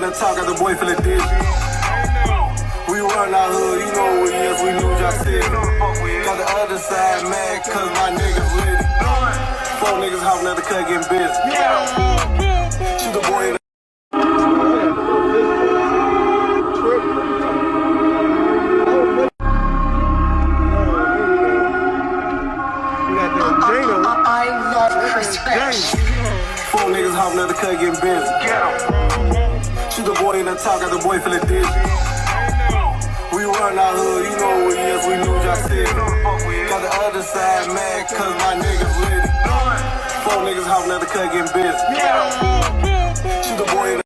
the talk, got the boy feeling dizzy. We run our hood, you know what we is, we New York City. Got the other side mad, cause my niggas with it. 4 niggas hopping at the cut getting busy. Shoot the boy in the I love Treys. 4 niggas hopping at the cut getting busy. Shoot the boy in the talk, got the boy feeling dizzy. We run our hood, you know what we is, we New York City. Got the other side mad, cause my niggas with it. 4 niggas hopping at the cut getting busy. Shoot the boy in the